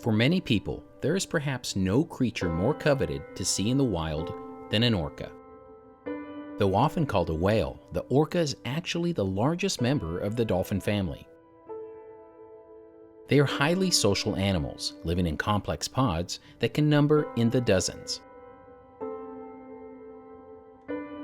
For many people, there is perhaps no creature more coveted to see in the wild than an orca. Though often called a whale, the orca is actually the largest member of the dolphin family. They are highly social animals, living in complex pods that can number in the dozens.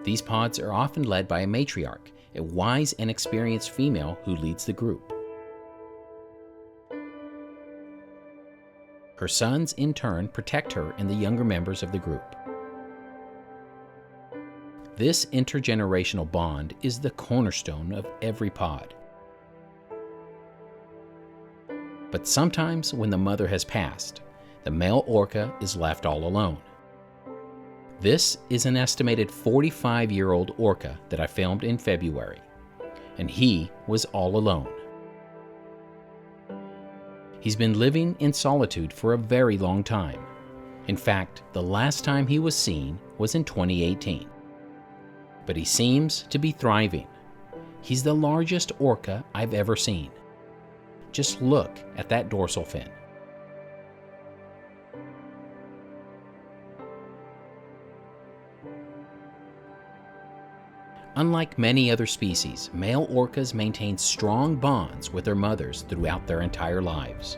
These pods are often led by a matriarch, a wise and experienced female who leads the group. Her sons, in turn, protect her and the younger members of the group. This intergenerational bond is the cornerstone of every pod. But sometimes when the mother has passed, the male orca is left all alone. This is an estimated 45-year-old orca that I filmed in February, and he was all alone. He's been living in solitude for a very long time. In fact, the last time he was seen was in 2018. But he seems to be thriving. He's the largest orca I've ever seen. Just look at that dorsal fin. Unlike many other species, male orcas maintain strong bonds with their mothers throughout their entire lives.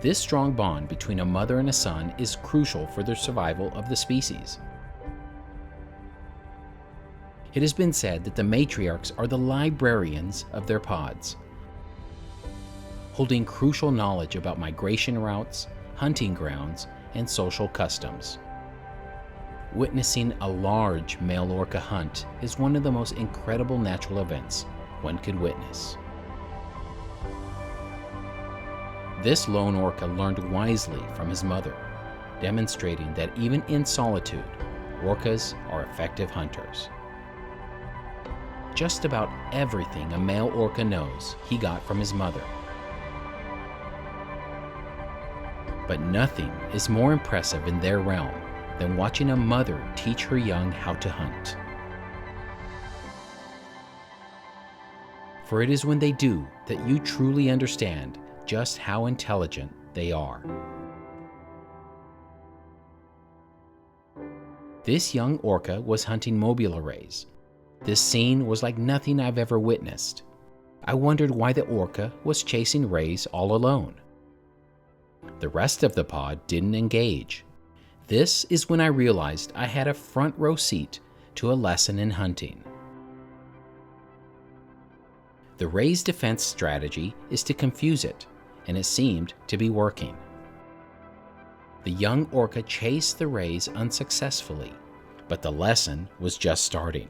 This strong bond between a mother and a son is crucial for the survival of the species. It has been said that the matriarchs are the librarians of their pods, holding crucial knowledge about migration routes, hunting grounds, and social customs. Witnessing a large male orca hunt is one of the most incredible natural events one could witness. This lone orca learned wisely from his mother, demonstrating that even in solitude, orcas are effective hunters. Just about everything a male orca knows, he got from his mother. But nothing is more impressive in their realm than watching a mother teach her young how to hunt. For it is when they do that you truly understand just how intelligent they are. This young orca was hunting mobula rays. This scene was like nothing I've ever witnessed. I wondered why the orca was chasing rays all alone. The rest of the pod didn't engage. This is when I realized I had a front row seat to a lesson in hunting. The ray's defense strategy is to confuse it, and it seemed to be working. The young orca chased the rays unsuccessfully, but the lesson was just starting.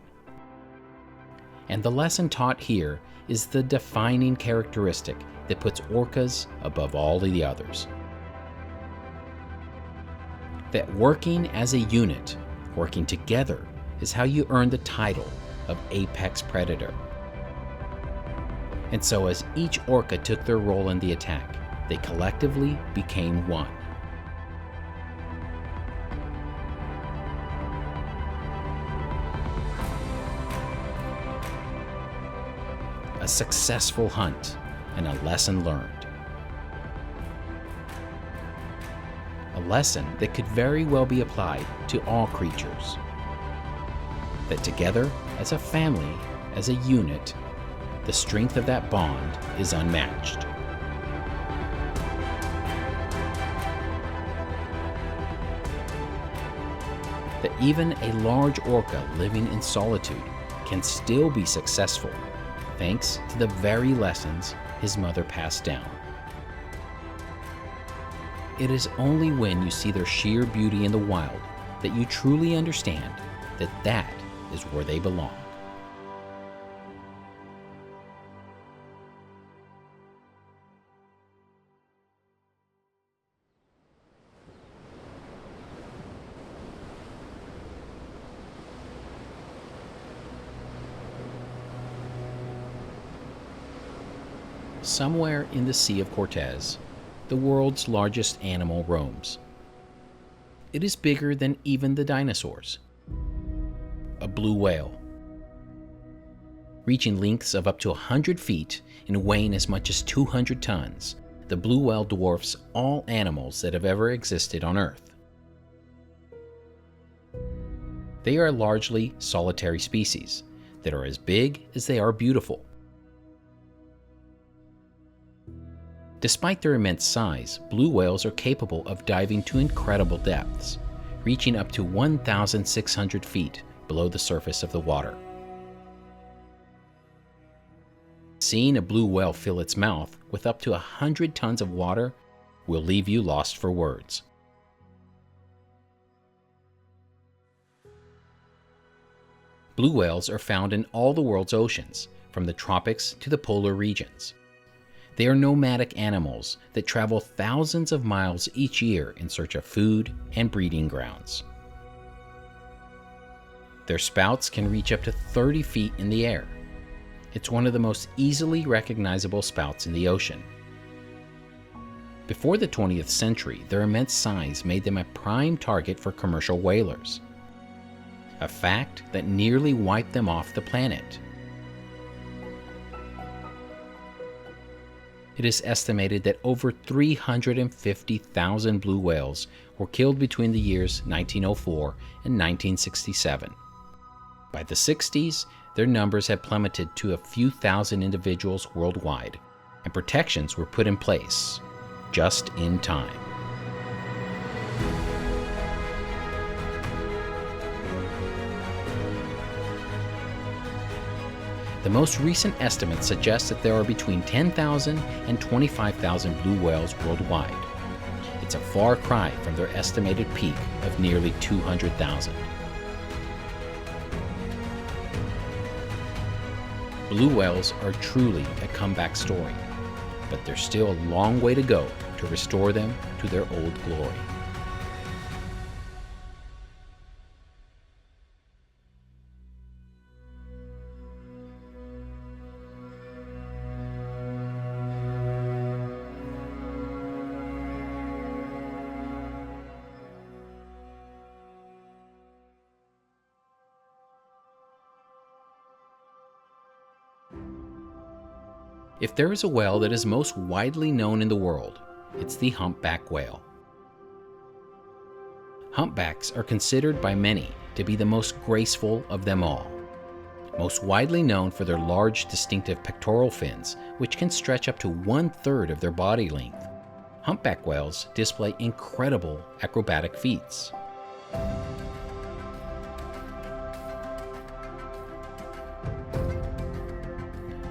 And the lesson taught here is the defining characteristic that puts orcas above all the others. That working as a unit, working together, is how you earn the title of apex predator. And so as each orca took their role in the attack, they collectively became one. A successful hunt and a lesson learned. A lesson that could very well be applied to all creatures. That together, as a family, as a unit, the strength of that bond is unmatched. That even a large orca living in solitude can still be successful thanks to the very lessons his mother passed down. It is only when you see their sheer beauty in the wild that you truly understand that that is where they belong. Somewhere in the Sea of Cortez, the world's largest animal roams. It is bigger than even the dinosaurs. A blue whale. Reaching lengths of up to 100 feet and weighing as much as 200 tons, the blue whale dwarfs all animals that have ever existed on Earth. They are a largely solitary species that are as big as they are beautiful. Despite their immense size, blue whales are capable of diving to incredible depths, reaching up to 1,600 feet below the surface of the water. Seeing a blue whale fill its mouth with up to 100 tons of water will leave you lost for words. Blue whales are found in all the world's oceans, from the tropics to the polar regions. They are nomadic animals that travel thousands of miles each year in search of food and breeding grounds. Their spouts can reach up to 30 feet in the air. It's one of the most easily recognizable spouts in the ocean. Before the 20th century, their immense size made them a prime target for commercial whalers, a fact that nearly wiped them off the planet. It is estimated that over 350,000 blue whales were killed between the years 1904 and 1967. By the 60s, their numbers had plummeted to a few thousand individuals worldwide, and protections were put in place just in time. The most recent estimates suggest that there are between 10,000 and 25,000 blue whales worldwide. It's a far cry from their estimated peak of nearly 200,000. Blue whales are truly a comeback story, but there's still a long way to go to restore them to their old glory. If there is a whale that is most widely known in the world, it's the humpback whale. Humpbacks are considered by many to be the most graceful of them all. Most widely known for their large, distinctive pectoral fins, which can stretch up to 1/3 of their body length, humpback whales display incredible acrobatic feats.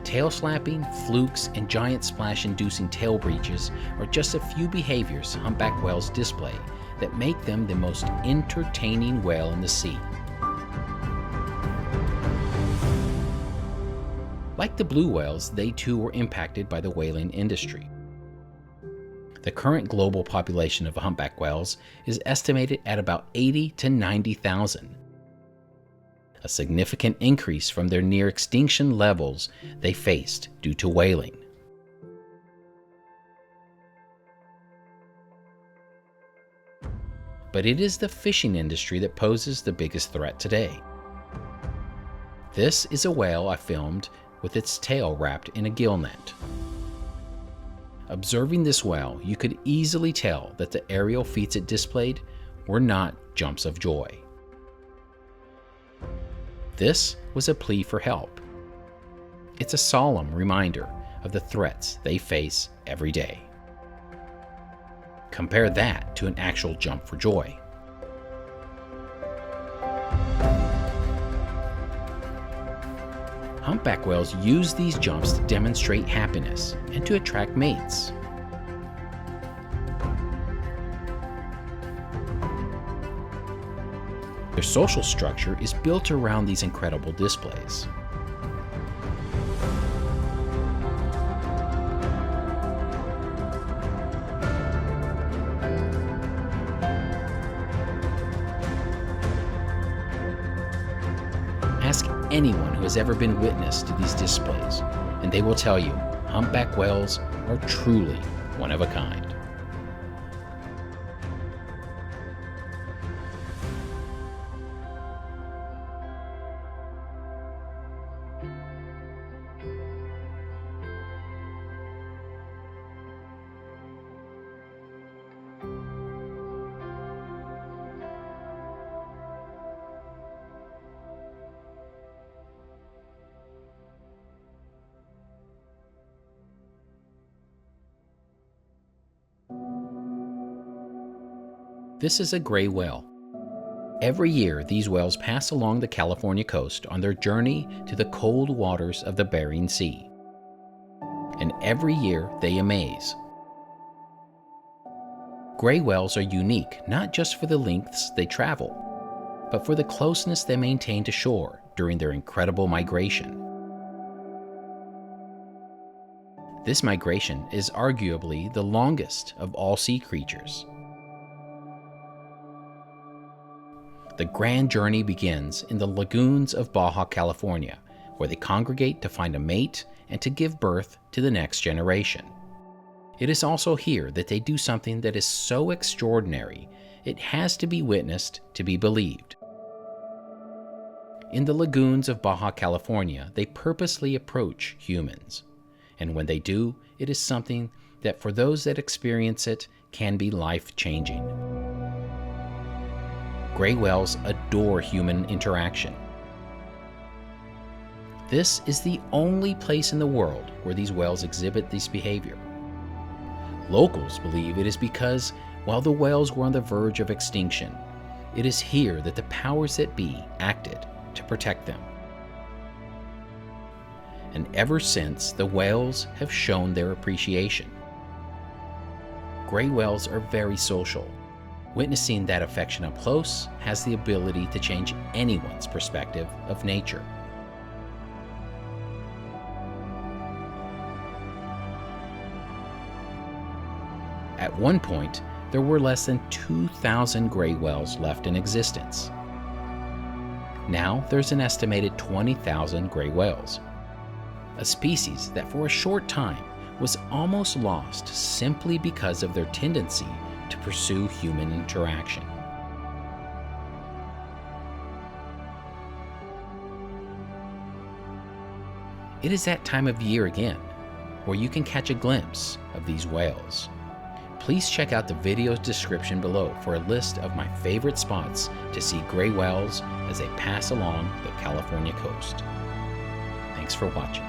Tail slapping, flukes, and giant splash-inducing tail breaches are just a few behaviors humpback whales display that make them the most entertaining whale in the sea. Like the blue whales, they too were impacted by the whaling industry. The current global population of humpback whales is estimated at about 80 to 90,000. A significant increase from their near extinction levels they faced due to whaling. But it is the fishing industry that poses the biggest threat today. This is a whale I filmed with its tail wrapped in a gill net. Observing this whale, you could easily tell that the aerial feats it displayed were not jumps of joy. This was a plea for help. It's a solemn reminder of the threats they face every day. Compare that to an actual jump for joy. Humpback whales use these jumps to demonstrate happiness and to attract mates. Their social structure is built around these incredible displays. Ask anyone who has ever been witness to these displays, and they will tell you humpback whales are truly one of a kind. This is a gray whale. Every year, these whales pass along the California coast on their journey to the cold waters of the Bering Sea. And every year, they amaze. Gray whales are unique not just for the lengths they travel, but for the closeness they maintain to shore during their incredible migration. This migration is arguably the longest of all sea creatures. The grand journey begins in the lagoons of Baja California, where they congregate to find a mate and to give birth to the next generation. It is also here that they do something that is so extraordinary, it has to be witnessed to be believed. In the lagoons of Baja California, they purposely approach humans. And when they do, it is something that for those that experience it can be life-changing. Gray whales adore human interaction. This is the only place in the world where these whales exhibit this behavior. Locals believe it is because, while the whales were on the verge of extinction, it is here that the powers that be acted to protect them. And ever since, the whales have shown their appreciation. Gray whales are very social. Witnessing that affection up close has the ability to change anyone's perspective of nature. At one point, there were less than 2,000 gray whales left in existence. Now there's an estimated 20,000 gray whales, a species that for a short time was almost lost simply because of their tendency to pursue human interaction. It is that time of year again, where you can catch a glimpse of these whales. Please check out the video's description below for a list of my favorite spots to see gray whales as they pass along the California coast. Thanks for watching.